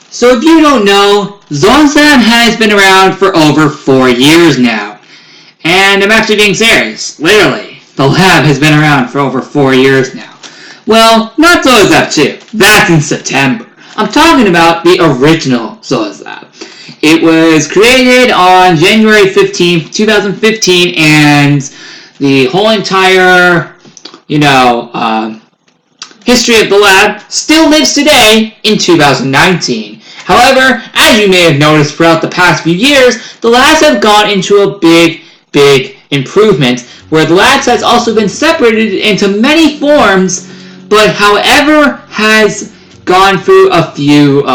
So if you don't know, Zolzab has been around for over 4 years now. And I'm actually being serious. Literally, the lab has been around for over 4 years now. Well, not Zolzab 2. That's in September. I'm talking about the original Zolzab. It was created on January 15th, 2015, and the whole entire, history of the lab still lives today in 2019. However, as you may have noticed throughout the past few years, the labs have gone into a big improvement, where the labs has also been separated into many forms, but however has gone through a few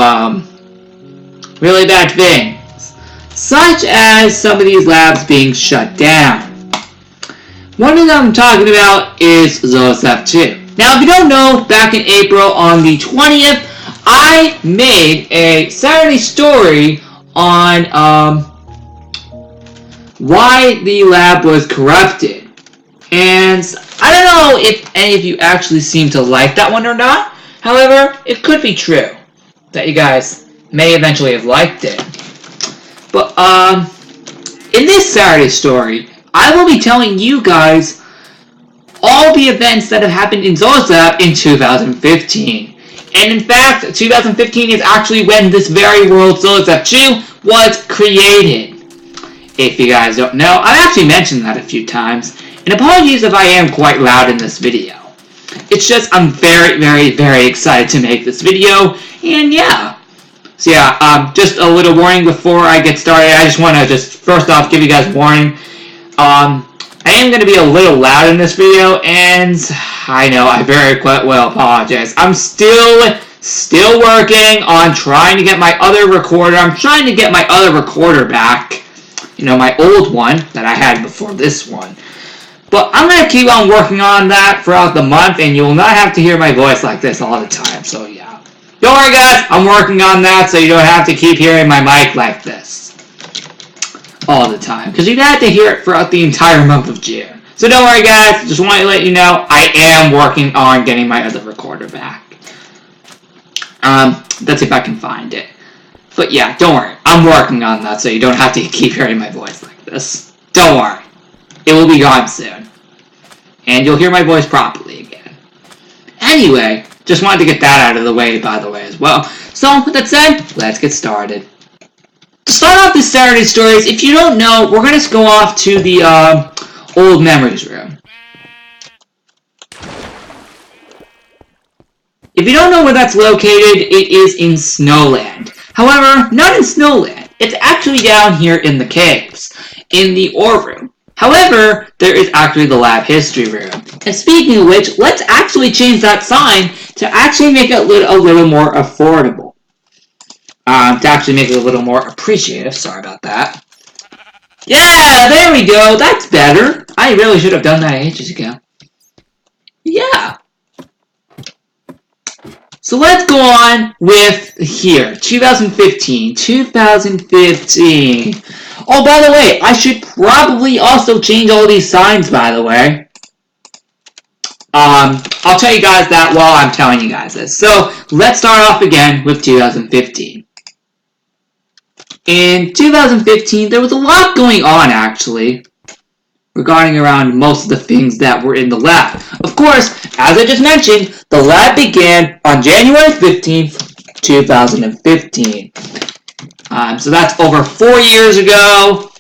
really bad things, such as some of these labs being shut down. One of them I'm talking about is Zolzab 2. Now, if you don't know, back in April on the 20th, I made a Saturday story on why the lab was corrupted. And I don't know if any of you actually seem to like that one or not. However, it could be true that you guys may eventually have liked it. But in this Saturday story, I will be telling you guys all the events that have happened in Zolzab in 2015. And in fact, 2015 is actually when this very world, Zolzab 2, was created. If you guys don't know, I've actually mentioned that a few times, and apologies if I am quite loud in this video. It's just I'm very excited to make this video, and yeah. So yeah, just a little warning before I get started. I just want to first off give you guys a warning. I am going to be a little loud in this video, and I know I very quite well apologize. I'm still working on trying to get my other recorder. I'm trying to get my other recorder back. My old one that I had before this one. But I'm going to keep on working on that throughout the month, and you will not have to hear my voice like this all the time. So yeah. Don't worry guys, I'm working on that so you don't have to keep hearing my mic like this all the time, because you've had to hear it throughout the entire month of June. So don't worry guys, just want to let you know I am working on getting my other recorder back. That's if I can find it. But yeah, don't worry, I'm working on that so you don't have to keep hearing my voice like this. Don't worry, it will be gone soon. And you'll hear my voice properly again. Anyway, just wanted to get that out of the way, by the way, as well. So, with that said, let's get started. To start off this Saturday stories, if you don't know, we're going to go off to the old memories room. If you don't know where that's located, it is in Snowland. However, not in Snowland. It's actually down here in the caves, in the ore room. However, there is actually the lab history room. And speaking of which, let's actually change that sign to actually make it a little more affordable. To actually make it a little more appreciative. Sorry about that. Yeah, there we go. That's better. I really should have done that ages ago. Yeah. So let's go on with here. 2015. Oh, by the way, I should probably also change all these signs, by the way. I'll tell you guys that while I'm telling you guys this. So, let's start off again with 2015. In 2015, there was a lot going on, actually, regarding around most of the things that were in the lab. Of course, as I just mentioned, the lab began on January 15th, 2015. So that's over 4 years ago,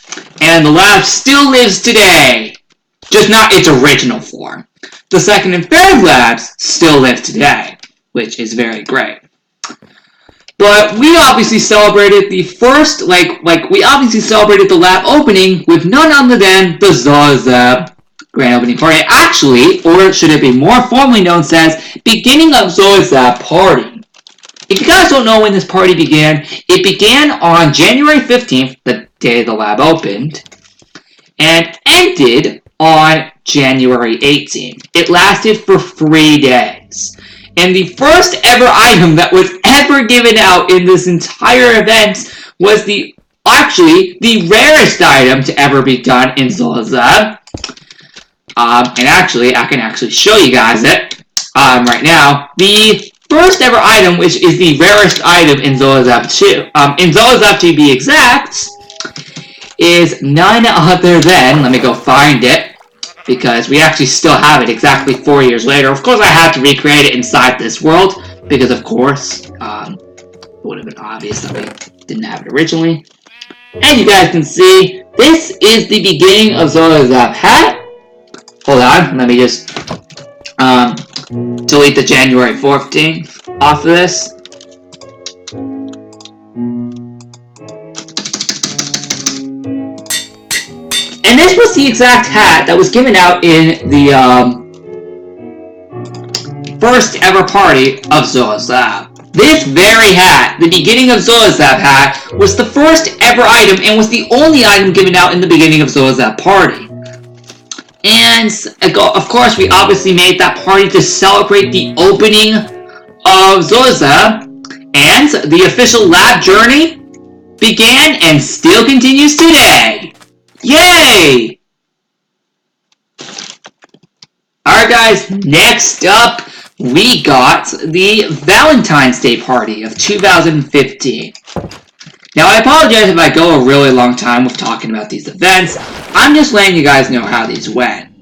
and the lab still lives today, just not its original form. The second and third labs still live today, which is very great. But we obviously celebrated the first, we obviously celebrated the lab opening with none other than the Zolzab grand opening party. Actually, or should it be more formally known as beginning of Zolzab Party. If you guys don't know when this party began, it began on January 15th, the day the lab opened, and ended on January 18th. It lasted for 3 days. And the first ever item that was ever given out in this entire event was the rarest item to ever be done in Zolzab. And actually, I can actually show you guys it right now. The first ever item, which is the rarest item in Zolazap 2, in Zolazap to be exact, is none other than, let me go find it, because we actually still have it exactly 4 years later. Of course, I had to recreate it inside this world, because of course, it would have been obvious that we didn't have it originally. And you guys can see, this is the beginning of Zolazap hat. Hold on, let me just delete the January 14th off of this. And this was the exact hat that was given out in the first ever party of Zolazap. This very hat, the beginning of Zolazap hat, was the first ever item and was the only item given out in the beginning of Zolazap party. And, of course, we obviously made that party to celebrate the opening of Zolazap, and the official lab journey began and still continues today. Yay! Alright guys, next up, we got the Valentine's Day Party of 2015. Now, I apologize if I go a really long time with talking about these events. I'm just letting you guys know how these went.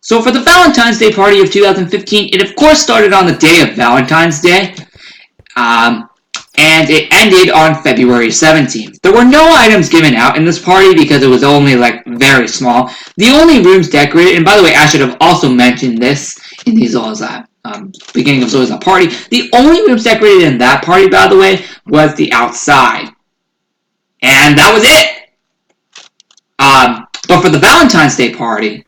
So for the Valentine's Day Party of 2015, it of course started on the day of Valentine's Day, and it ended on February 17th. There were no items given out in this party because it was only, very small. The only rooms decorated, and by the way, I should have also mentioned this in the Zolazap, beginning of Zolazap party. The only rooms decorated in that party, by the way, was the outside. And that was it! But for the Valentine's Day party,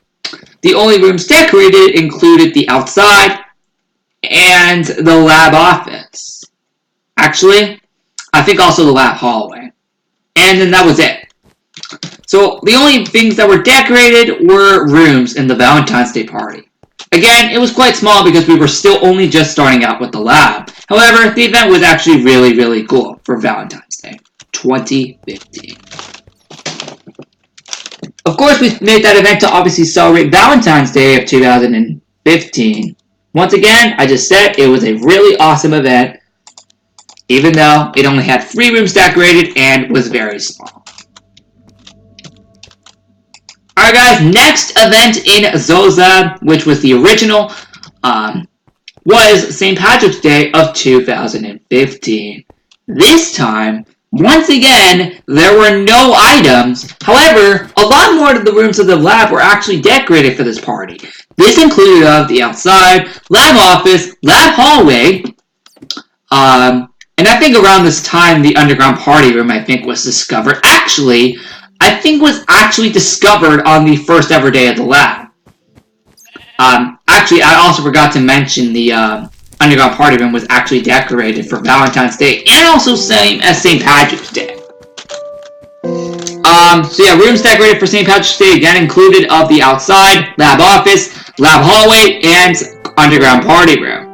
the only rooms decorated included the outside and the lab office. Actually, I think also the lab hallway. And then that was it. So the only things that were decorated were rooms in the Valentine's Day party. Again, it was quite small because we were still only just starting out with the lab. However, the event was actually really, really cool for Valentine's Day 2015. Of course, we made that event to obviously celebrate Valentine's Day of 2015. Once again, I just said it was a really awesome event, even though it only had 3 rooms decorated and was very small. Alright guys, next event in Zolazap, which was the original, was St. Patrick's Day of 2015. This time, once again, there were no items. However, a lot more of the rooms of the lab were actually decorated for this party. This included the outside, lab office, lab hallway, and I think around this time, the underground party room, was discovered. Actually, I think was actually discovered on the first ever day of the lab. Actually, I also forgot to mention the underground party room was actually decorated for Valentine's Day and also same as St. Patrick's Day. So yeah, rooms decorated for St. Patrick's Day again included of the outside, lab office, lab hallway, and underground party room.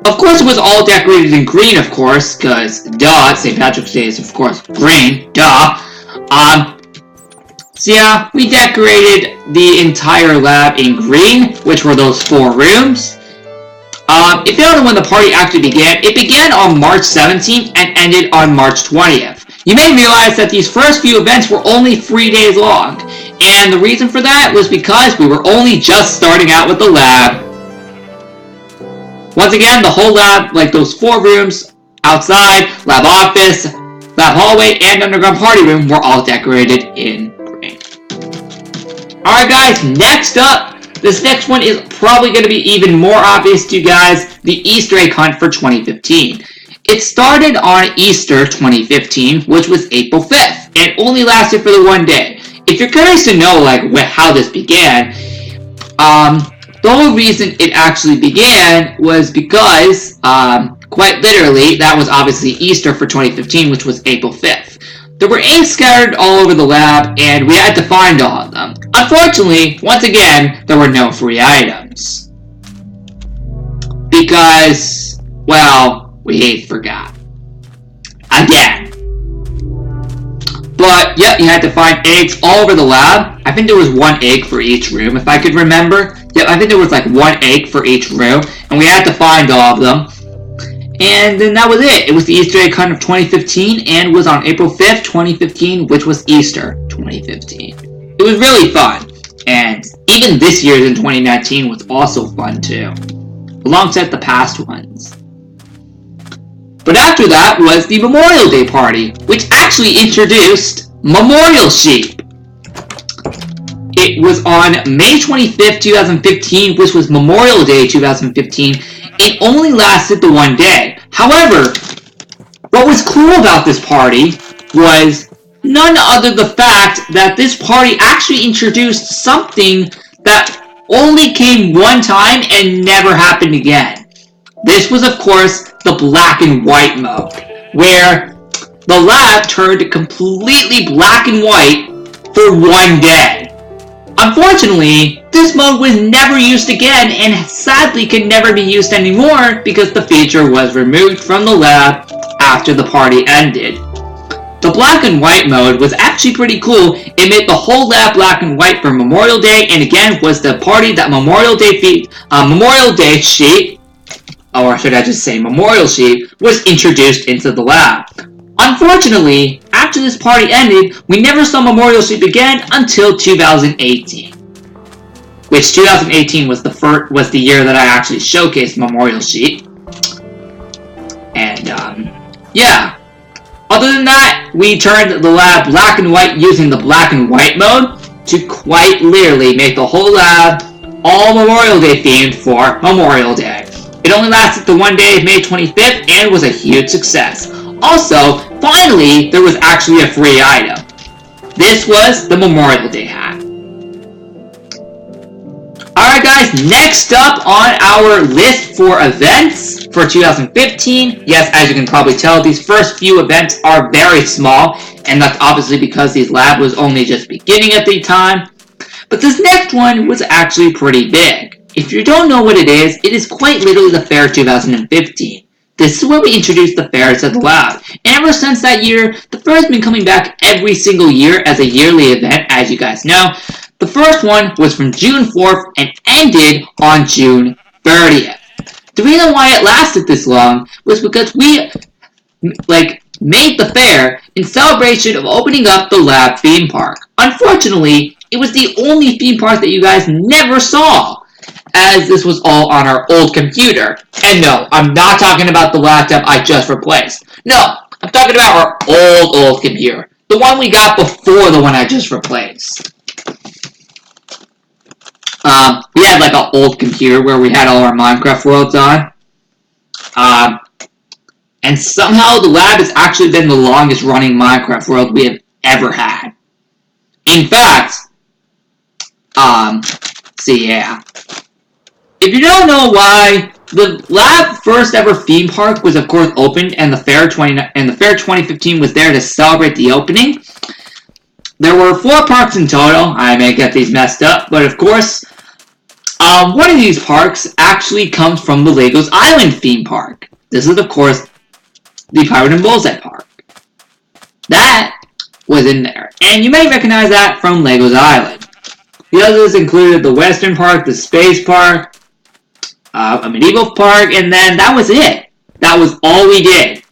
Of course, it was all decorated in green, of course, because, duh, St. Patrick's Day is, of course, green, duh. So yeah, we decorated the entire lab in green, which were those 4 rooms. If you don't know when the party actually began, it began on March 17th and ended on March 20th. You may realize that these first few events were only 3 days long, and the reason for that was because we were only just starting out with the lab. Once again, the whole lab, those 4 rooms, outside, lab office, lab hallway, and underground party room were all decorated in green. Alright guys, next up, this next one is probably going to be even more obvious to you guys, the Easter egg hunt for 2015. It started on Easter 2015, which was April 5th, and only lasted for the 1 day. If you're curious to know, how this began, the whole reason it actually began was because, quite literally, that was obviously Easter for 2015, which was April 5th. There were eggs scattered all over the lab, and we had to find all of them. Unfortunately, once again, there were no free items. Because, well, we forgot. Again. But, yep, you had to find eggs all over the lab. I think there was 1 egg for each room, if I could remember. Yeah, I think there was like 1 egg for each room, and we had to find all of them. And then that was it. It was the Easter egg hunt of 2015, and was on April 5th, 2015, which was Easter 2015. It was really fun, and even this year's in 2019 was also fun too, alongside the past ones. But after that was the Memorial Day Party, which actually introduced Memorial Sheep. It was on May 25th, 2015, which was Memorial Day 2015. It only lasted the 1 day. However, what was cool about this party was none other the fact that this party actually introduced something that only came one time and never happened again. This was, of course, the black and white mode, where the lab turned completely black and white for 1 day. Unfortunately, this mode was never used again and sadly can never be used anymore because the feature was removed from the lab after the party ended. The black and white mode was actually pretty cool. It made the whole lab black and white for Memorial Day, and again was the party that Memorial Day sheet, or should I just say Memorial Sheet, was introduced into the lab. Unfortunately, after this party ended, we never saw Memorial Sheep again until 2018. Which 2018 was the year that I actually showcased Memorial Sheep. And yeah. Other than that, we turned the lab black and white using the black and white mode to quite literally make the whole lab all Memorial Day themed for Memorial Day. It only lasted the 1 day of May 25th and was a huge success. Also, finally, there was actually a free item. This was the Memorial Day hat. Alright guys, next up on our list for events for 2015. Yes, as you can probably tell, these first few events are very small, and that's obviously because this lab was only just beginning at the time. But this next one was actually pretty big. If you don't know what it is quite literally the Fair 2015. This is where we introduced the fair to the lab. And ever since that year, the fair has been coming back every single year as a yearly event, as you guys know. The first one was from June 4th and ended on June 30th. The reason why it lasted this long was because we made the fair in celebration of opening up the lab theme park. Unfortunately, it was the only theme park that you guys never saw, as this was all on our old computer. And no, I'm not talking about the laptop I just replaced. No, I'm talking about our old computer. The one we got before the one I just replaced. We had like an old computer where we had all our Minecraft worlds on. And somehow the lab has actually been the longest running Minecraft world we have ever had. In fact, yeah. If you don't know why, the lab first ever theme park was of course opened, and the Fair 2015 was there to celebrate the opening. There were 4 parks in total. I may get these messed up, but of course, one of these parks actually comes from the Legos Island theme park. This is of course the Pirate and Bullseye Park. That was in there, and you may recognize that from Legos Island. The others included the Western Park, the Space Park, a medieval park, and then that was it. That was all we did.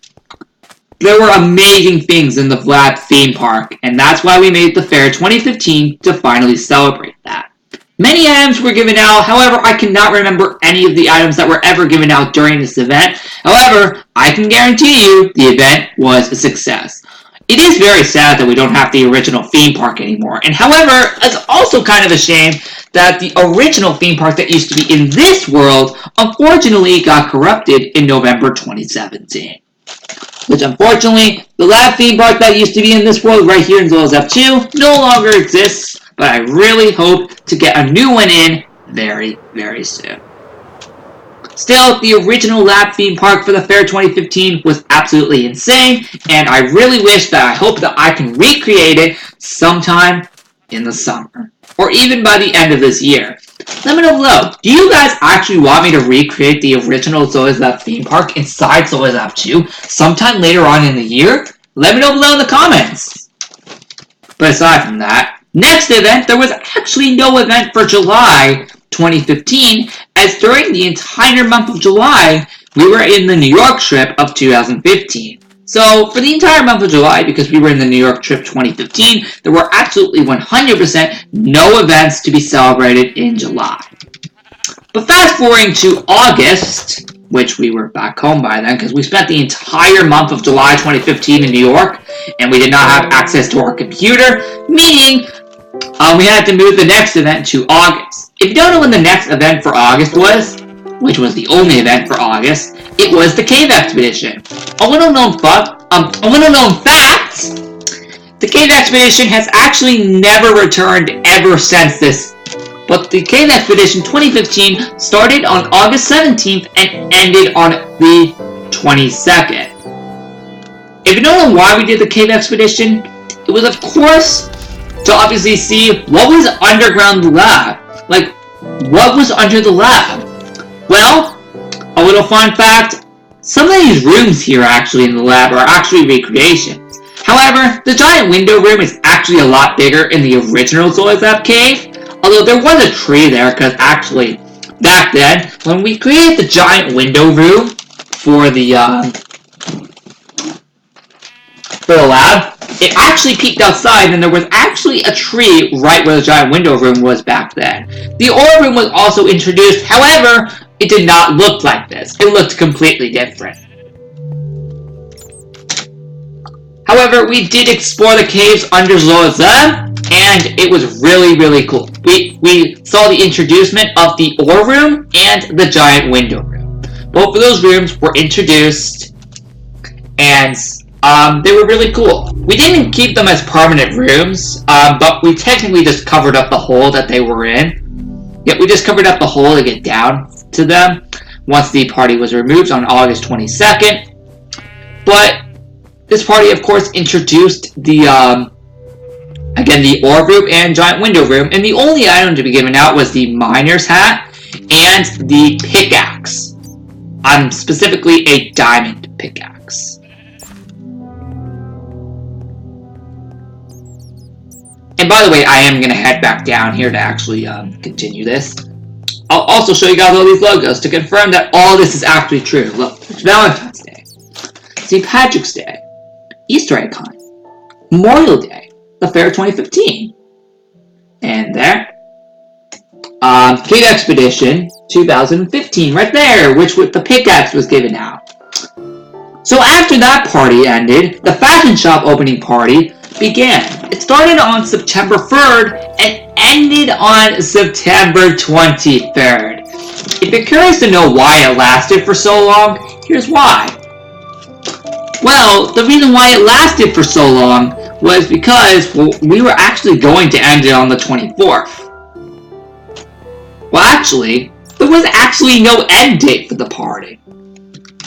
There were amazing things in the Vlad theme park, and that's why we made the Fair 2015 to finally celebrate that. Many items were given out, however, I cannot remember any of the items that were ever given out during this event. However, I can guarantee you the event was a success. It is very sad that we don't have the original theme park anymore, and however, it's also kind of a shame that the original theme park that used to be in this world unfortunately got corrupted in November 2017. Which unfortunately, the lab theme park that used to be in this world right here in Zolas F2 no longer exists, but I really hope to get a new one in very, very soon. Still, the original lab theme park for the Fair 2015 was absolutely insane, and I really wish that I hope that I can recreate it sometime in the summer, or even by the end of this year. Let me know below, do you guys actually want me to recreate the original Zolas Lab theme park inside Zolas Lab 2 sometime later on in the year? Let me know below in the comments. But aside from that, next event, there was actually no event for July 2015, as during the entire month of July, we were in the New York trip of 2015. So, for the entire month of July, because we were in the New York trip 2015, there were absolutely 100% no events to be celebrated in July. But fast forwarding to August, which we were back home by then, because we spent the entire month of July 2015 in New York, and we did not have access to our computer, meaning we had to move the next event to August. If you don't know when the next event for August was, which was the only event for August, it was the cave expedition. A little known fact, the cave expedition has actually never returned ever since this. But the cave expedition 2015 started on August 17th and ended on the 22nd. If you don't know why we did the cave expedition, it was of course to obviously see what was underground the lab. Like, what was under the lab? Well, a little fun fact, some of these rooms here actually in the lab are actually recreations. However, the giant window room is actually a lot bigger in the original Zoids Lab cave, although there was a tree there because actually, back then, when we created the giant window room for the lab, it actually peeked outside and there was actually a tree right where the giant window room was back then. The ore room was also introduced, however, it did not look like this. It looked completely different. However, we did explore the caves under Zoids Lab, and it was really, really cool. We saw the introducement of the ore room and the giant window room. Both of those rooms were introduced, and they were really cool. We didn't keep them as permanent rooms, but we technically just covered up the hole that they were in. Yet we just covered up the hole to get down to them once the party was removed on August 22nd. But this party, of course, introduced the, again, the ore room and giant window room, and the only item to be given out was the miner's hat and the pickaxe. Specifically a diamond pickaxe. And by the way, I am going to head back down here to actually continue this. I'll also show you guys all these logos to confirm that all this is actually true. Look, it's Valentine's Day, St. Patrick's Day, Easter egg hunt, Memorial Day, the Fair 2015, and there, Cave Expedition 2015, right there, which with the pickaxe was given out. So after that party ended, the fashion shop opening party began. It started on September 3rd and ended on September 23rd. If you're curious to know why it lasted for so long, here's why. Well, the reason why it lasted for so long was because we were actually going to end it on the 24th. Well, actually, there was actually no end date for the party.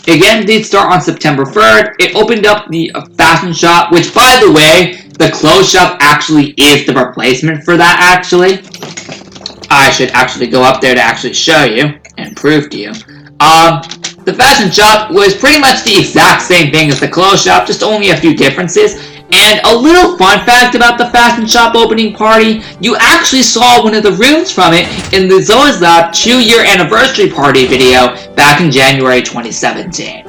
Again, it did start on September 3rd. It opened up the fashion shop, which, by the way, the clothes shop actually is the replacement for that, actually. I should actually go up there to actually show you and prove to you. The fashion shop was pretty much the exact same thing as the clothes shop, just only a few differences. And a little fun fact about the fashion shop opening party, you actually saw one of the rooms from it in the Zoids Lab 2-year anniversary party video back in January 2017.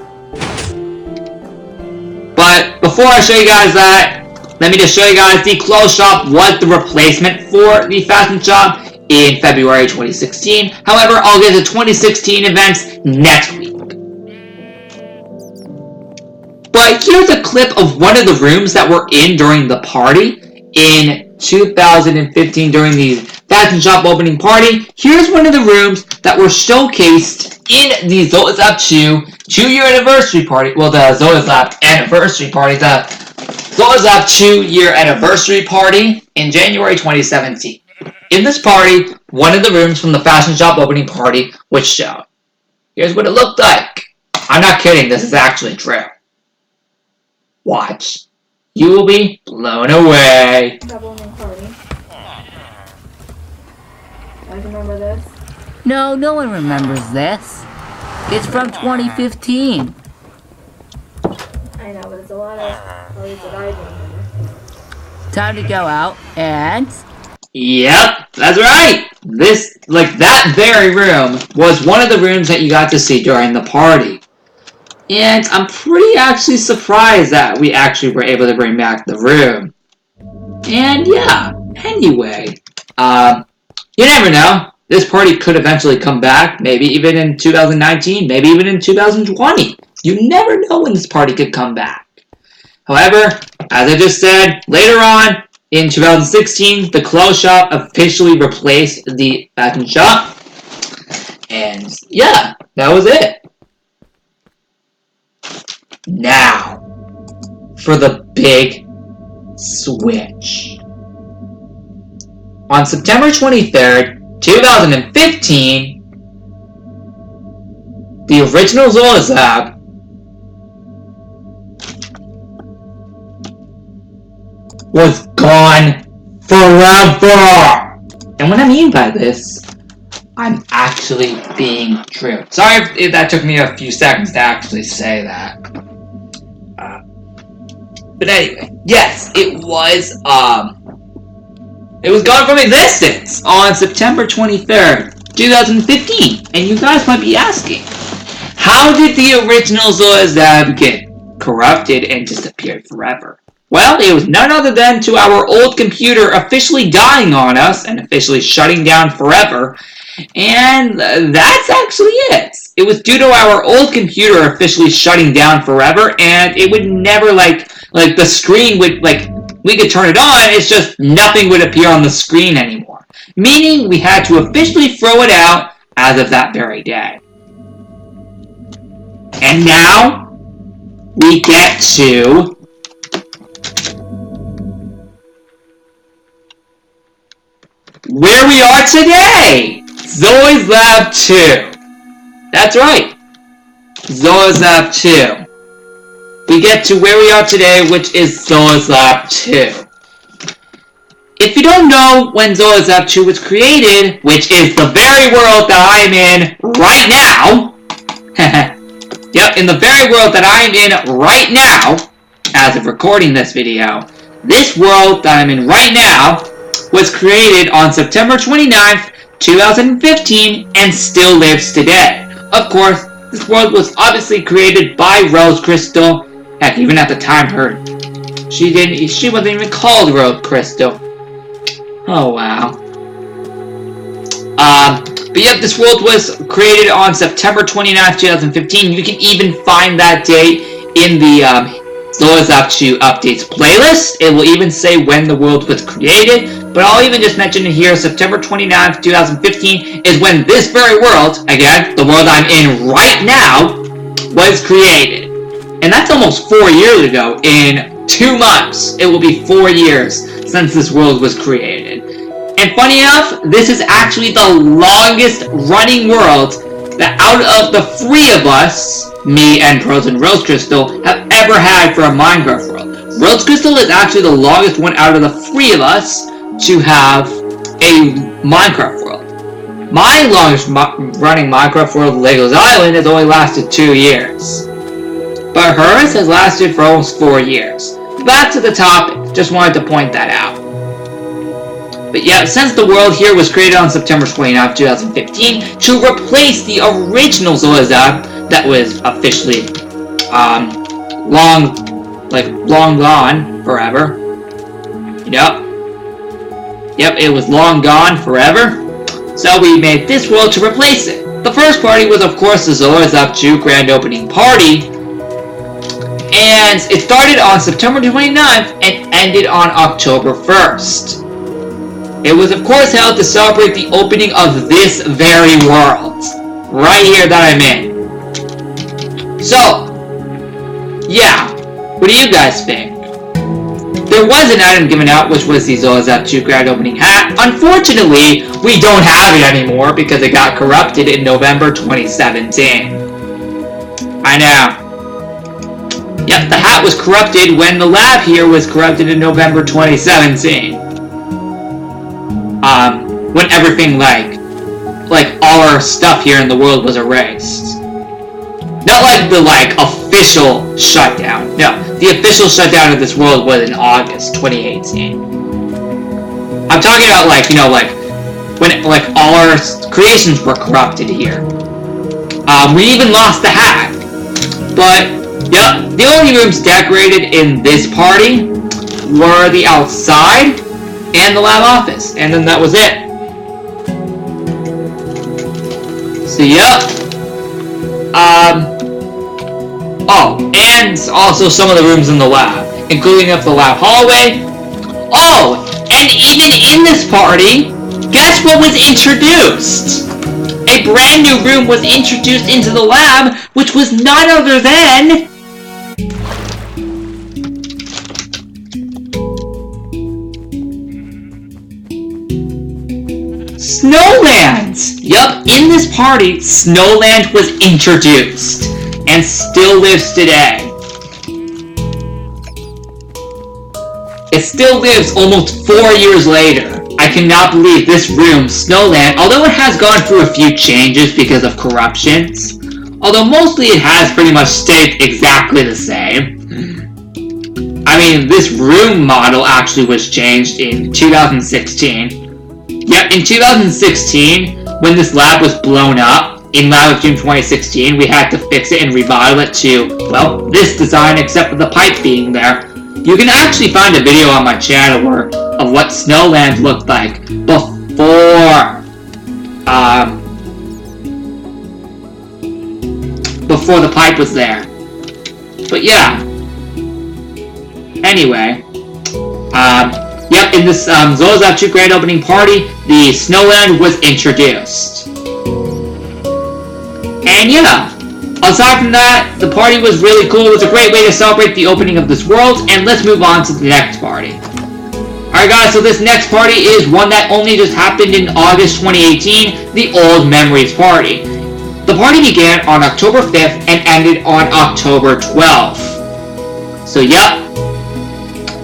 But before I show you guys that, let me just show you guys the clothes shop was the replacement for the fashion shop in February 2016. However, I'll get the 2016 events next week. But here's a clip of one of the rooms that we're in during the party in 2015 during the fashion shop opening party. Here's one of the rooms that were showcased in the Zoids Lab 2-year anniversary party. Well, the Zoids Lab anniversary party, the Zoids Lab 2-year anniversary party in January 2017. In this party, one of the rooms from the fashion shop opening party was shown. Here's what it looked like. I'm not kidding, this is actually true. Watch. You will be blown away. Trouble party. I remember this. No one remembers this. It's from 2015. I know, but it's a lot of parties that I remember. Time to go out and... Yep, that's right. that very room was one of the rooms that you got to see during the party. And I'm pretty actually surprised that we actually were able to bring back the room. And yeah, anyway, you never know. This party could eventually come back, maybe even in 2019, maybe even in 2020. You never know when this party could come back. However, as I just said, later on, in 2016, the clothes shop officially replaced the fashion shop. And yeah, that was it. Now, for the big switch. On September 23rd, 2015, the original Zolazab was gone forever! And what I mean by this, I'm actually being true. Sorry if that took me a few seconds to actually say that. But anyway, yes, it was gone from existence on September 23rd, 2015. And you guys might be asking, how did the original Zolazab get corrupted and disappeared forever? Well, it was none other than to our old computer officially dying on us and officially shutting down forever. And that's actually it. It was due to our old computer officially shutting down forever, and it would never, like the screen would, we could turn it on, it's just nothing would appear on the screen anymore. Meaning we had to officially throw it out as of that very day. And now, we get to where we are today! Zoe's Lab 2. That's right. Zoe's Lab 2. We get to where we are today, which is Zoe's Lab 2. If you don't know when Zoe's Lab 2 was created, which is the very world that I'm in right now, yep, in the very world that I'm in right now, as of recording this video, this world that I'm in right now was created on September 29th, 2015, and still lives today. Of course, this world was obviously created by Rose Crystal. Heck, even at the time, she wasn't even called Rose Crystal. Oh wow. But yep, this world was created on September 29th, 2015. You can even find that date in the Zolazab 2 updates playlist. It will even say when the world was created. But I'll even just mention it here, September 29th, 2015 is when this very world, again, the world I'm in right now, was created. And that's almost 4 years ago. In 2 months, it will be 4 years since this world was created. And funny enough, this is actually the longest running world that out of the 3 of us, me and Pros and Rose Crystal, have ever had for a Minecraft world. Rose Crystal is actually the longest one out of the 3 of us to have a Minecraft world. My longest running Minecraft world, Lego's Island, has only lasted 2 years. But hers has lasted for almost 4 years. Back to the topic, just wanted to point that out. But yeah, since the world here was created on September 29th, 2015, to replace the original Zolazab that was officially long gone forever. Yep, it was long gone forever. So we made this world to replace it. The first party was, of course, the Zolazab 2 grand opening party. And it started on September 29th and ended on October 1st. It was, of course, held to celebrate the opening of this very world. Right here that I'm in. So, yeah. What do you guys think? There was an item given out, which was the Zolazab 2 grand opening hat. Unfortunately, we don't have it anymore because it got corrupted in November 2017. I know. Yep, the hat was corrupted when the lab here was corrupted in November 2017. When everything, like all our stuff here in the world was erased. Not like the, official shutdown. No, the official shutdown of this world was in August 2018. I'm talking about, when like all our creations were corrupted here. We even lost the hat. But, yep, the only rooms decorated in this party were the outside and the lab office. And then that was it. So, yep. Oh, and also some of the rooms in the lab, including up the lab hallway. Oh, and even in this party, guess what was introduced? A brand new room was introduced into the lab, which was none other than... Snowland! Yup, in this party, Snowland was introduced, and still lives today. It still lives almost 4 years later. I cannot believe this room, Snowland, although it has gone through a few changes because of corruptions, although mostly it has pretty much stayed exactly the same. I mean, this room model actually was changed in 2016. Yep, in 2016, when this lab was blown up, in Lab of Doom 2016, we had to fix it and remodel it to, well, this design except for the pipe being there. You can actually find a video on my channel of what Snowland looked like before the pipe was there. But yeah. Anyway. Yep, in this Zolozab 2 grand opening party, the Snowland was introduced. And yeah. Aside from that, the party was really cool. It was a great way to celebrate the opening of this world, and let's move on to the next party. Alright guys, so this next party is one that only just happened in August 2018, the Old Memories Party. The party began on October 5th and ended on October 12th. So yep,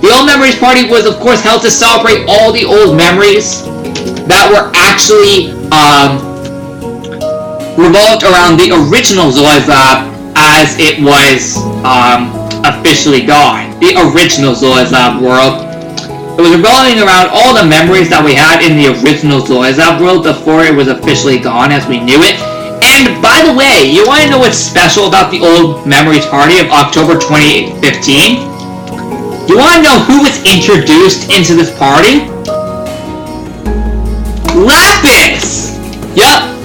the Old Memories Party was of course held to celebrate all the old memories that were actually revolved around the original Zolozab as it was officially gone. The original Zolozab world. It was revolving around all the memories that we had in the original Zolozab world before it was officially gone as we knew it. And by the way, you want to know what's special about the Old Memories Party of October 2015? You want to know who was introduced into this party? Lapis! Yup.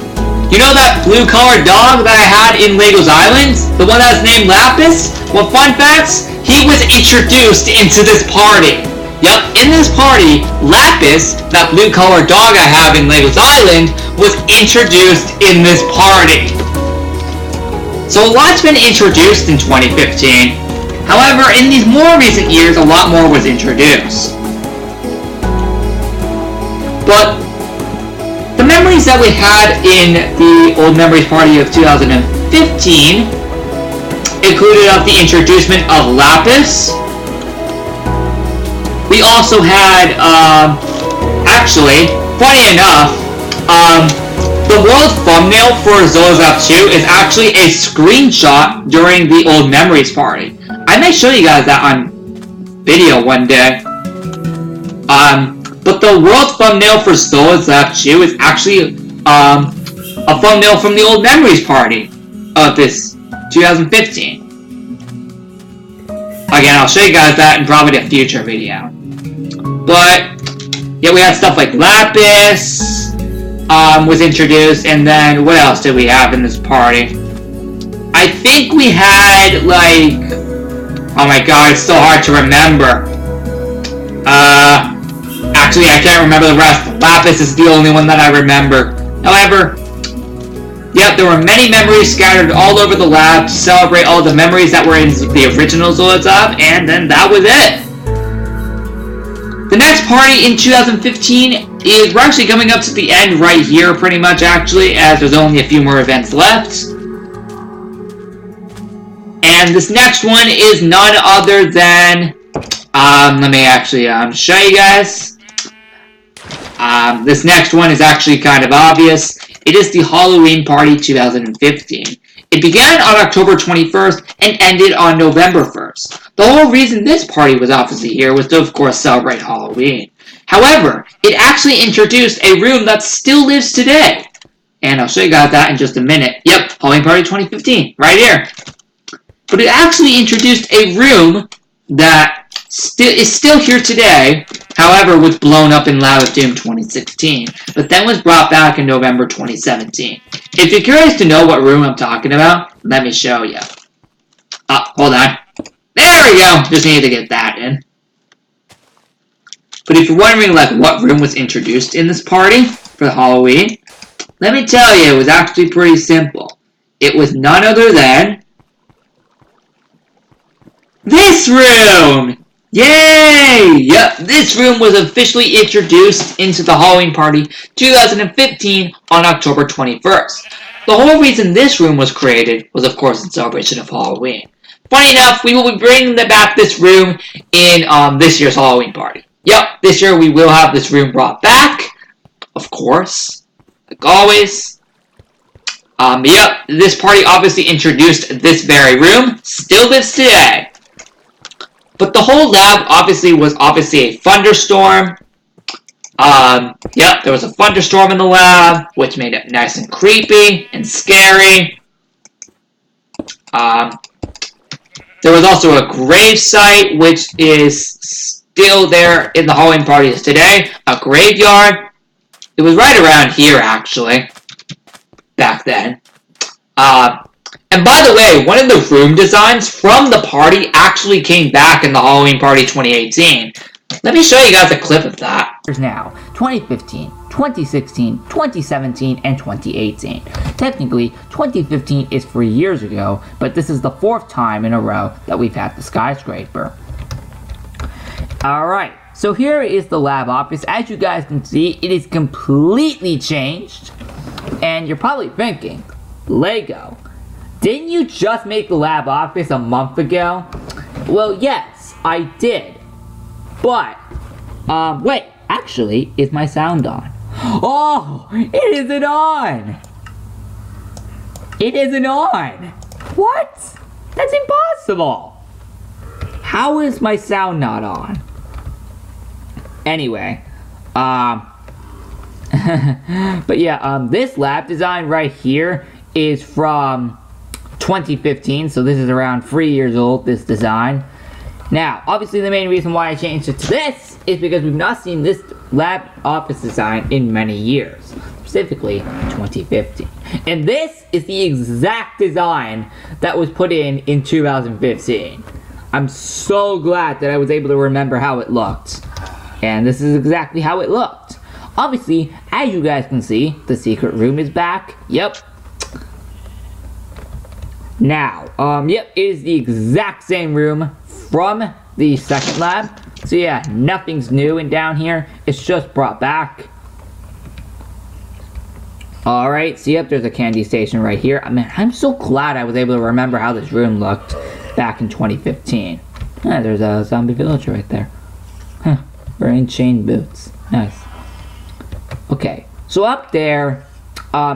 You know that blue-colored dog that I had in Lego's Island? The one that's named Lapis? Well, fun facts, he was introduced into this party. Yep, in this party, Lapis, that blue-colored dog I have in Lego's Island, was introduced in this party. So a lot's been introduced in 2015. However, in these more recent years, a lot more was introduced. But the memories that we had in the Old Memories Party of 2015 included the introduction of Lapis. We also had, actually, funny enough, the world thumbnail for Zolozab 2 is actually a screenshot during the Old Memories Party. I may show you guys that on video one day. But the world thumbnail for Zolozab 2 is actually a thumbnail from the Old Memories Party of this 2015. Again, I'll show you guys that in probably a future video. But yeah, we had stuff like Lapis was introduced, and then what else did we have in this party? I think we had like, oh my god, it's so hard to remember. Actually, I can't remember the rest. Lapis is the only one that I remember. However, yep, there were many memories scattered all over the lab to celebrate all the memories that were in the original Zolozab, and then that was it. The next party in 2015 is, we're actually coming up to the end right here pretty much actually, as there's only a few more events left. And this next one is none other than, let me actually show you guys. This next one is actually kind of obvious. It is the Halloween Party 2015. It began on October 21st and ended on November 1st. The whole reason this party was obviously here was to, of course, celebrate Halloween. However, it actually introduced a room that still lives today. And I'll show you guys that in just a minute. Yep, Halloween Party 2015, right here. But it actually introduced a room that is still here today, however, was blown up in Lab of Doom 2016, but then was brought back in November 2017. If you're curious to know what room I'm talking about, let me show you. Hold on. There we go! Just needed to get that in. But if you're wondering, like, what room was introduced in this party for Halloween, let me tell you, it was actually pretty simple. It was none other than this room! Yay! Yep, this room was officially introduced into the Halloween Party 2015 on October 21st. The whole reason this room was created was, of course, in celebration of Halloween. Funny enough, we will be bringing back this room in this year's Halloween Party. Yep, this year we will have this room brought back, of course, like always. Yep, this party obviously introduced this very room, still lives today. But the whole lab was a thunderstorm. Yep, there was a thunderstorm in the lab, which made it nice and creepy and scary. There was also a grave site, which is still there in the Halloween parties today. A graveyard. It was right around here, actually, back then. And by the way, one of the room designs from the party actually came back in the Halloween Party 2018. Let me show you guys a clip of that. There's now 2015, 2016, 2017, and 2018. Technically, 2015 is 3 years ago, but this is the 4th time in a row that we've had the skyscraper. Alright, so here is the lab office. As you guys can see, it is completely changed. And you're probably thinking, Lego, didn't you just make the lab office a month ago? Well, yes, I did. But, wait, actually, is my sound on? Oh, it isn't on! It isn't on! What? That's impossible! How is my sound not on? Anyway, but yeah, this lab design right here is from 2015, so this is around 3 years old, this design. Now, obviously the main reason why I changed it to this is because we've not seen this lab office design in many years, specifically 2015. And this is the exact design that was put in 2015. I'm so glad that I was able to remember how it looked. And this is exactly how it looked. Obviously, as you guys can see, the secret room is back. Yep. Now, yep, it is the exact same room from the second lab. So yeah, nothing's new in down here. It's just brought back. Alright, so yep, there's a candy station right here. I mean, I'm so glad I was able to remember how this room looked back in 2015. Yeah, there's a zombie village right there. Huh, wearing chain boots. Nice. Okay, so up there,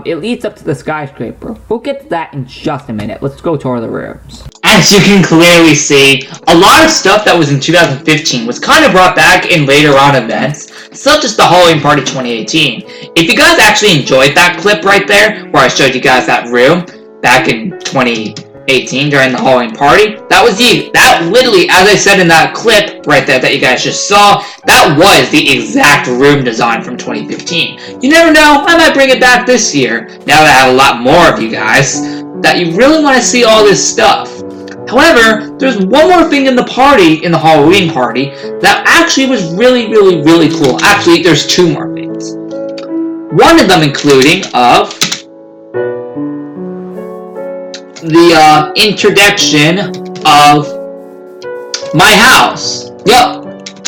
it leads up to the skyscraper. We'll get to that in just a minute. Let's go tour the rooms. As you can clearly see, a lot of stuff that was in 2015 was kind of brought back in later on events, such as the Halloween Party 2018. If you guys actually enjoyed that clip right there, where I showed you guys that room back in 2018 during the Halloween Party, that literally, as I said in that clip right there that you guys just saw, that was the exact room design from 2015. You never know, I might bring it back this year, now that I have a lot more of you guys, that you really want to see all this stuff. However, there's one more thing in the Halloween party, that actually was really, really, really cool. Actually, there's two more things. One of them including the introduction of my house. Yup.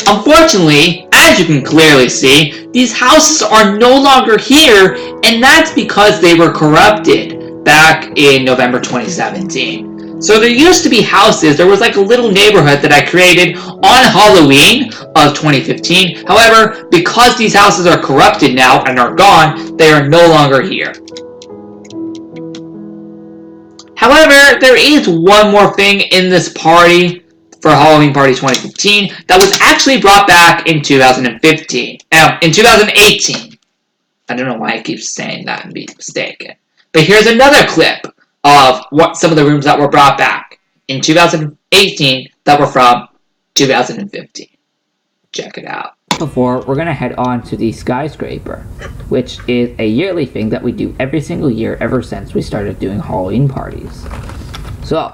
Unfortunately, as you can clearly see, these houses are no longer here, and that's because they were corrupted back in November 2017. So there used to be houses, there was like a little neighborhood that I created on Halloween of 2015. However, because these houses are corrupted now and are gone, they are no longer here. However, there is one more thing in this party for Halloween Party 2015 that was actually brought back in 2015. In 2018. I don't know why I keep saying that and be mistaken. But here's another clip of what some of the rooms that were brought back in 2018 that were from 2015. Check it out. Before, we're gonna head on to the skyscraper, which is a yearly thing that we do every single year ever since we started doing Halloween parties. So,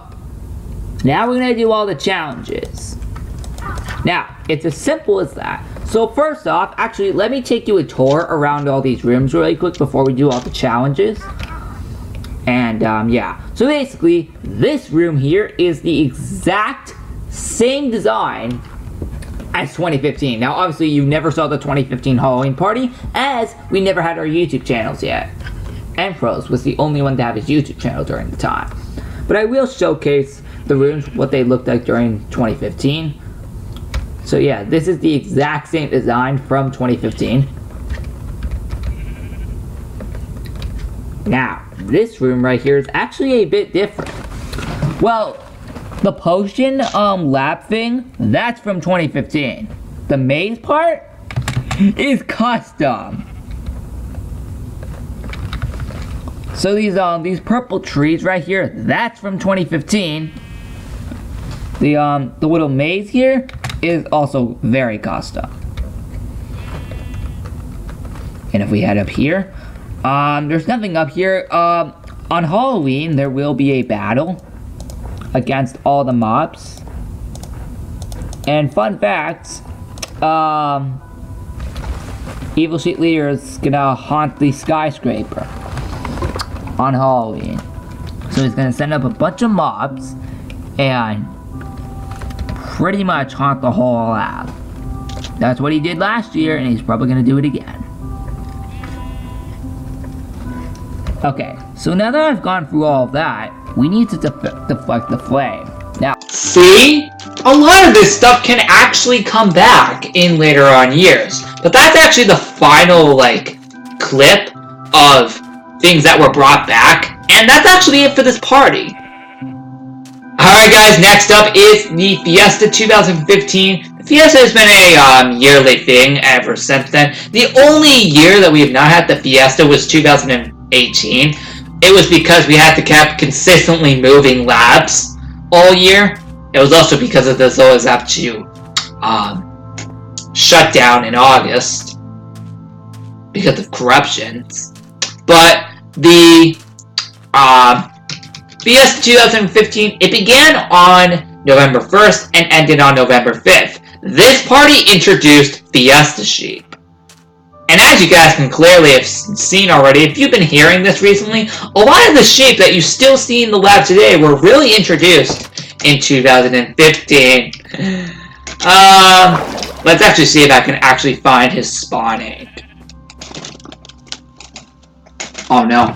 now we're gonna do all the challenges. Now, it's as simple as that. So first off, actually, let me take you a tour around all these rooms really quick before we do all the challenges. And, yeah. So basically, this room here is the exact same design as 2015. Now, obviously, you never saw the 2015 Halloween party, as we never had our YouTube channels yet. Empros was the only one to have his YouTube channel during the time. But I will showcase the rooms, what they looked like during 2015. So yeah, this is the exact same design from 2015. Now, this room right here is actually a bit different. Well, the potion lab thing, that's from 2015. The maze part is custom. So these purple trees right here, that's from 2015. The little maze here is also very custom. And if we head up here, there's nothing up here. On Halloween, there will be a battle against all the mobs. And fun fact, Evil Sheet Leader is gonna haunt the skyscraper on Halloween. So he's gonna send up a bunch of mobs and pretty much haunt the whole lab. That's what he did last year, and he's probably gonna do it again. Okay, so now that I've gone through all of that, we need to deflect the flame. Now, see? A lot of this stuff can actually come back in later on years. But that's actually the final, clip of things that were brought back. And that's actually it for this party. Alright guys, next up is the Fiesta 2015. Fiesta has been a yearly thing ever since then. The only year that we have not had the Fiesta was 2018. It was because we had to keep consistently moving labs all year. It was also because of the Zoas have to shut down in August because of corruptions. But the Fiesta 2015, it began on November 1st and ended on November 5th. This party introduced Fiesta sheep. And as you guys can clearly have seen already, if you've been hearing this recently, a lot of the sheep that you still see in the lab today were really introduced in 2015. Let's actually see if I can actually find his spawning. Oh no.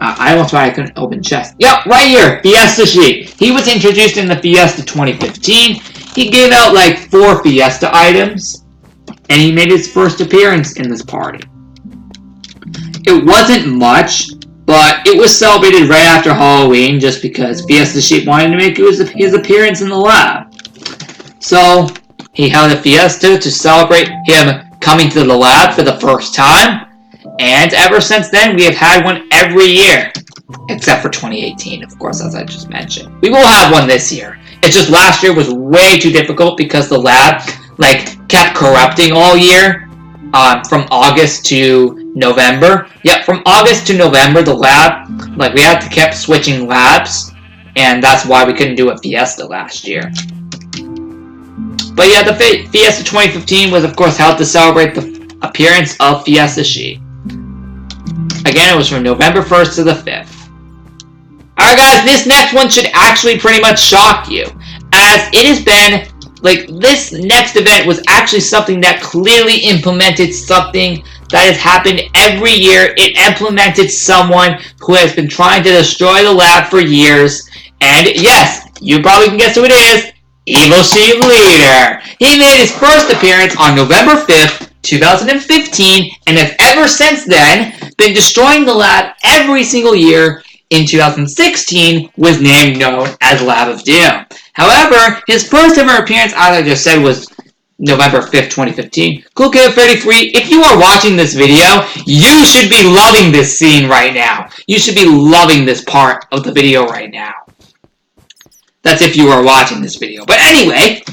I almost thought I couldn't open chest. Yep, right here, Fiesta sheep. He was introduced in the Fiesta 2015. He gave out 4 Fiesta items, and he made his first appearance in this party. It wasn't much, but it was celebrated right after Halloween just because Fiesta sheep wanted to make his appearance in the lab. So, he held a Fiesta to celebrate him coming to the lab for the first time. And ever since then, we have had one every year. Except for 2018, of course, as I just mentioned. We will have one this year. It's just last year was way too difficult because the lab, kept corrupting all year. From August to November. Yep, from August to November, the lab, we had to keep switching labs. And that's why we couldn't do a Fiesta last year. But yeah, the Fiesta 2015 was, of course, held to celebrate the appearance of Fiesta sheep. Again, it was from November 1st to the 5th. Alright guys, this next one should actually pretty much shock you. As it has been, this next event was actually something that clearly implemented something that has happened every year. It implemented someone who has been trying to destroy the lab for years. And yes, you probably can guess who it is. Evil Sheep Leader. He made his first appearance on November 5th, 2015, and has ever since then been destroying the lab every single year. In 2016, was named known as Lab of Doom. However, his first ever appearance, as I just said, was November 5th, 2015. Cool Kid 33, if you are watching this video, you should be loving this scene right now. You should be loving this part of the video right now. That's if you are watching this video. But anyway,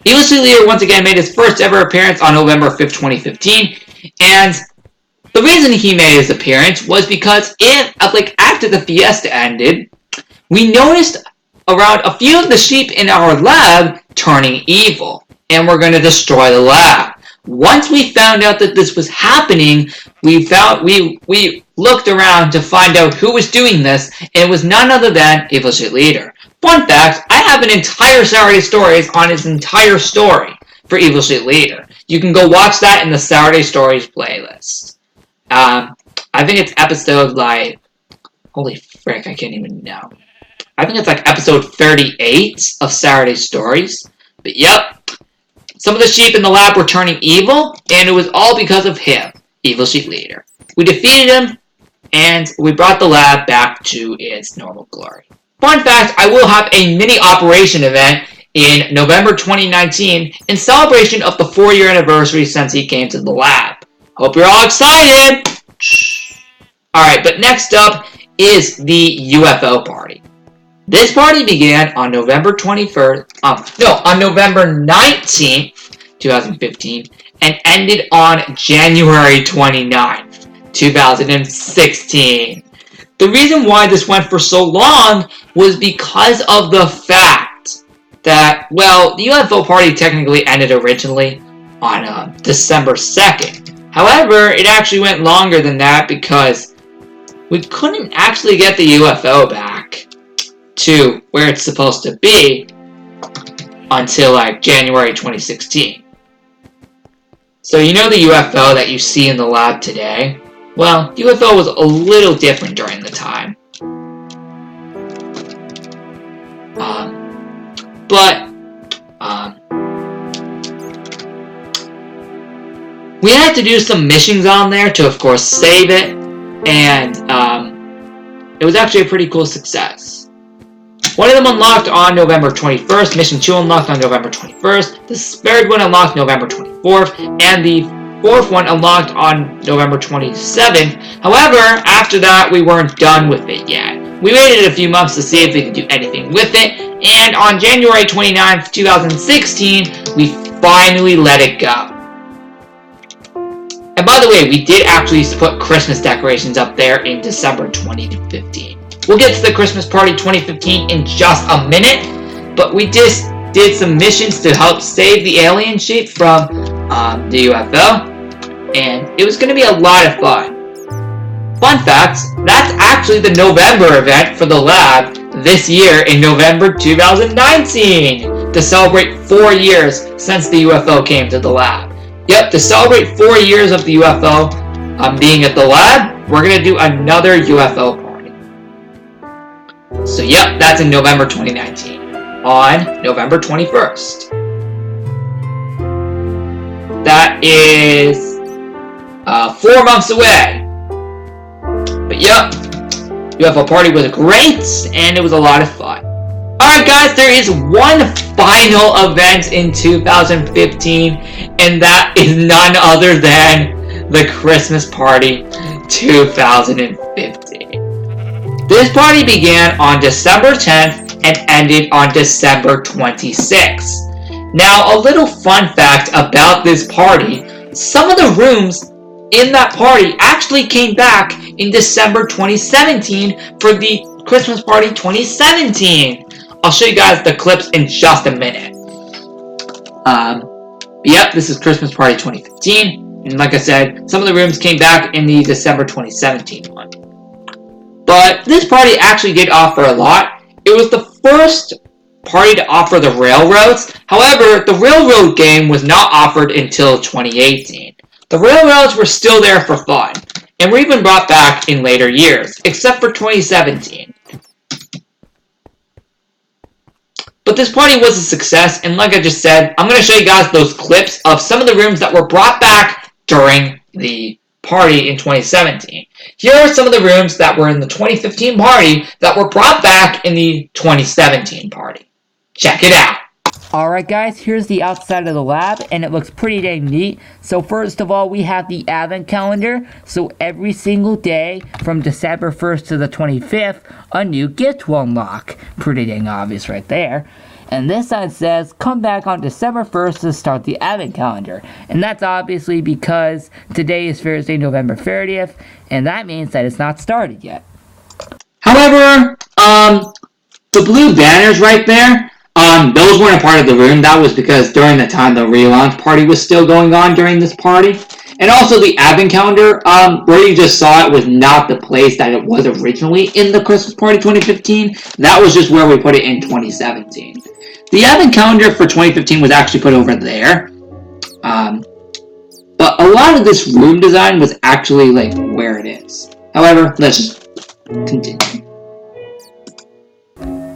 Evil Street Leader once again made his first ever appearance on November 5th, 2015, and the reason he made his appearance was because after the Fiesta ended, we noticed around a few of the sheep in our lab turning evil, and we're going to destroy the lab. Once we found out that this was happening, we looked around to find out who was doing this, and it was none other than Evil Street Leader. Fun fact, I have an entire Saturday Stories on his entire story for Evil Street Leader. You can go watch that in the Saturday Stories playlist. I think it's episode holy frick, I can't even know. I think it's episode 38 of Saturday Stories. But yep, some of the sheep in the lab were turning evil, and it was all because of him, Evil Street Leader. We defeated him, and we brought the lab back to its normal glory. Fun fact, I will have a mini operation event in November 2019 in celebration of the 4-year anniversary since he came to the lab. Hope you're all excited! Alright, but next up is the UFO party. This party began on November 19th, 2015, and ended on January 29th, 2016. The reason why this went for so long was because of the fact that, the UFO party technically ended originally on December 2nd. However, it actually went longer than that because we couldn't actually get the UFO back to where it's supposed to be until January 2016. So you know the UFO that you see in the lab today? Well, the UFO was a little different during the time. We had to do some missions on there to, of course, save it, and it was actually a pretty cool success. One of them unlocked on November 21st, Mission 2 unlocked on November 21st, the third one unlocked November 24th, and the fourth one unlocked on November 27th. However, after that, we weren't done with it yet. We waited a few months to see if we could do anything with it, and on January 29th, 2016, we finally let it go. And by the way, we did actually put Christmas decorations up there in December 2015. We'll get to the Christmas Party 2015 in just a minute, but we just did some missions to help save the alien sheep from the UFO, and it was going to be a lot of fun. Fun fact, that's actually the November event for the lab this year in November 2019 to celebrate 4 years since the UFO came to the lab. Yep, to celebrate 4 years of the UFO being at the lab, we're going to do another UFO party. So yep, that's in November 2019, on November 21st. That is 4 months away. But yep, UFO party was great, and it was a lot of fun. Alright guys, there is one final event in 2015, and that is none other than the Christmas Party 2015. This party began on December 10th and ended on December 26th. Now, a little fun fact about this party, some of the rooms in that party actually came back in December 2017 for the Christmas Party 2017. I'll show you guys the clips in just a minute. Yep, this is Christmas Party 2015. And like I said, some of the rooms came back in the December 2017 one. But this party actually did offer a lot. It was the first party to offer the railroads. However, the railroad game was not offered until 2018. The railroads were still there for fun, and were even brought back in later years, except for 2017. But this party was a success, and like I just said, I'm going to show you guys those clips of some of the rooms that were brought back during the party in 2017. Here are some of the rooms that were in the 2015 party that were brought back in the 2017 party. Check it out. Alright guys, here's the outside of the lab, and it looks pretty dang neat. So first of all, we have the advent calendar. So every single day, from December 1st to the 25th, a new gift will unlock. Pretty dang obvious right there. And this side says, come back on December 1st to start the advent calendar. And that's obviously because today is Thursday, November 30th, and that means that it's not started yet. However, the blue banners right there, those weren't a part of the room. That was because during the time the relaunch party was still going on during this party. And also the advent calendar, where you just saw it was not the place that it was originally in the Christmas party 2015. That was just where we put it in 2017. The advent calendar for 2015 was actually put over there. But a lot of this room design was actually like where it is. However, let's just continue.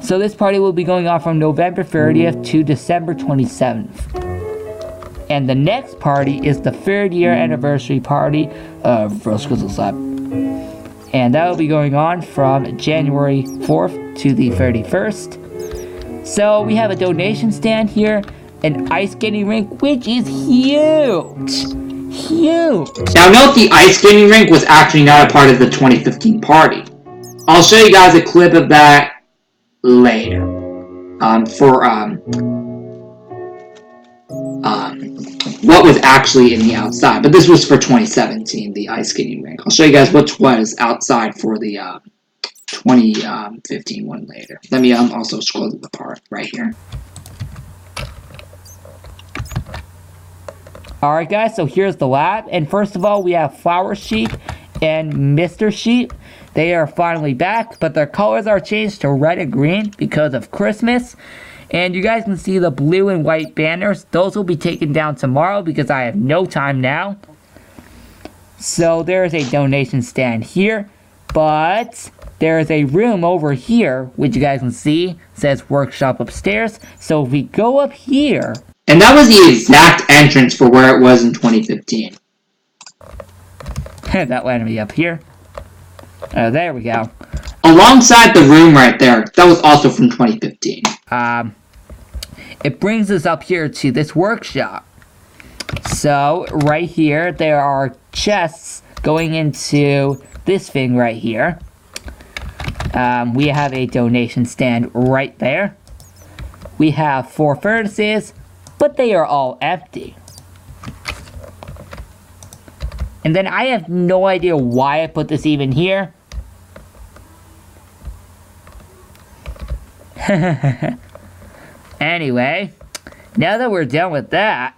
So this party will be going on from November 30th to December 27th. And the next party is the 3rd year anniversary party of Rose Crystal Lab. And that will be going on from January 4th to the 31st. So we have a donation stand here, an ice skating rink, which is huge! Huge! Now note the ice skating rink was actually not a part of the 2015 party. I'll show you guys a clip of that later. What was actually in the outside. But this was for 2017, the ice skating rink. I'll show you guys which was outside for the 2015 one later. Let me also scroll to the part right here. Alright guys, so here's the lab. And first of all, we have Flower Sheep and Mr. Sheep. They are finally back, but their colors are changed to red and green because of Christmas. And you guys can see the blue and white banners. Those will be taken down tomorrow because I have no time now. So there is a donation stand here. But there is a room over here, which you guys can see, says workshop upstairs. So if we go up here... And that was the exact entrance for where it was in 2015. That landed me up here. Oh, there we go. Alongside the room right there, that was also from 2015. It brings us up here to this workshop. So, right here, there are chests going into this thing right here. We have a donation stand right there. We have 4 furnaces, but they are all empty. And then I have no idea why I put this even here. Anyway, now that we're done with that,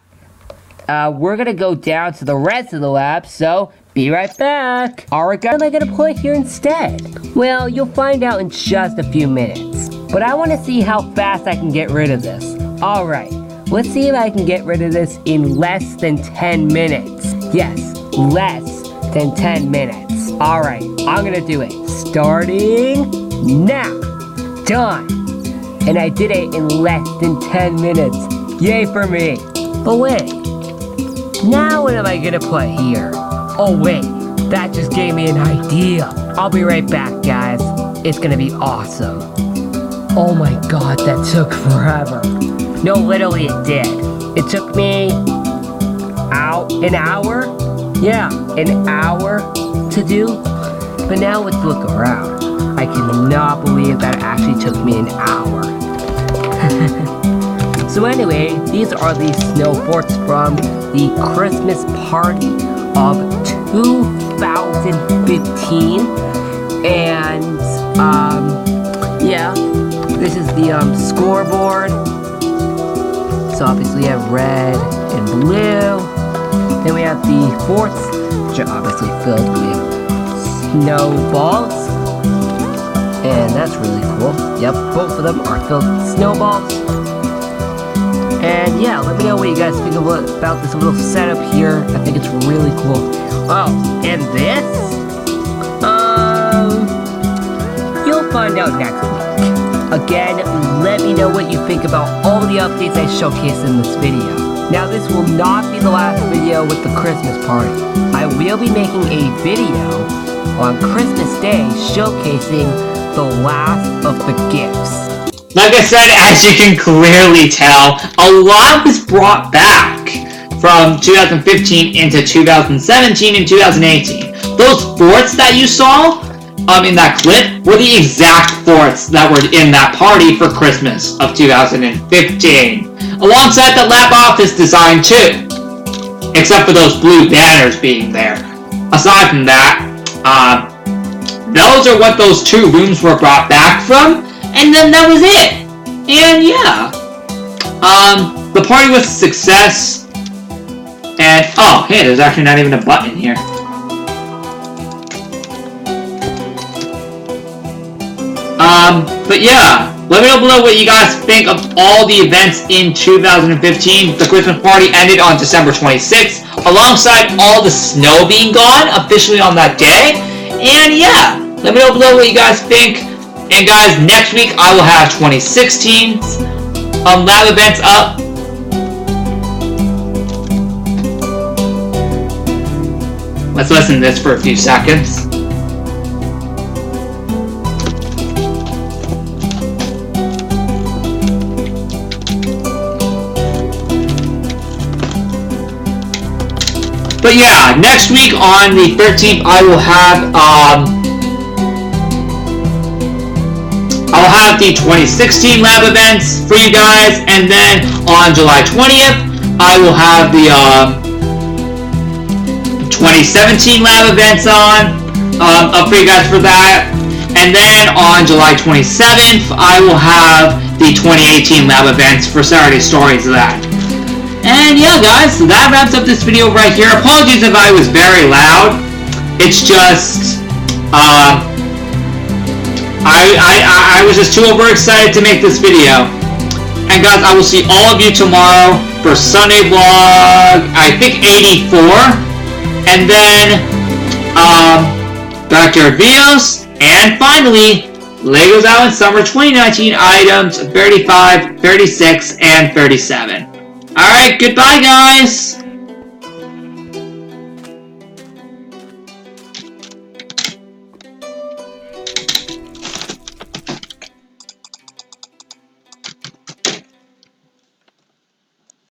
we're gonna go down to the rest of the lab, so be right back. Alright guys, what am I gonna put here instead? Well, you'll find out in just a few minutes. But I wanna see how fast I can get rid of this. Alright, let's see if I can get rid of this in less than 10 minutes. Yes, less than 10 minutes. Alright, I'm gonna do it. Starting now. Done. And I did it in less than 10 minutes. Yay for me. But wait. Now what am I gonna put here? Oh wait, that just gave me an idea. I'll be right back, guys. It's gonna be awesome. Oh my god, that took forever. No, literally it did. It took me an hour? Yeah, an hour to do. But now let's look around. I cannot believe that it actually took me an hour. So anyway, these are the snow forts from the Christmas party of 2015. And, yeah, this is the scoreboard. So obviously we have red and blue. Then we have the forts, which are obviously filled with snowballs. And that's really cool. Yep, both of them are filled with snowballs. And yeah, let me know what you guys think about this little setup here. I think it's really cool. Oh, and this? You'll find out next week. Again, let me know what you think about all the updates I showcased in this video. Now, this will not be the last video with the Christmas party. I I will be making a video on Christmas Day showcasing the last of the gifts. Like I said, as you can clearly tell, a lot was brought back from 2015 into 2017 and 2018. Those forts that you saw in that clip were the exact forts that were in that party for Christmas of 2015, alongside the lab office design too, except for those blue banners being there. Aside from that, those are what those two rooms were brought back from, and then that was it. And yeah, the party was a success. And oh, hey, there's actually not even a button here. But yeah, let me know below what you guys think of all the events in 2015. The Christmas party ended on December 26th, alongside all the snow being gone officially on that day. And yeah, let me know below what you guys think. And guys, next week I will have 2016's lab events up. Let's listen to this for a few seconds. But yeah, next week on the 13th, I will have the 2016 lab events for you guys, and then on July 20th, I will have the 2017 lab events up for you guys for that, and then on July 27th, I will have the 2018 lab events for Saturday Stories of that. And yeah, guys, so that wraps up this video right here. Apologies if I was very loud. It's just, I was just too overexcited to make this video. And guys, I will see all of you tomorrow for Sunday vlog, I think 84. And then, backyard videos. And finally, Legos Out in Summer 2019 items 35, 36, and 37. Alright, goodbye guys!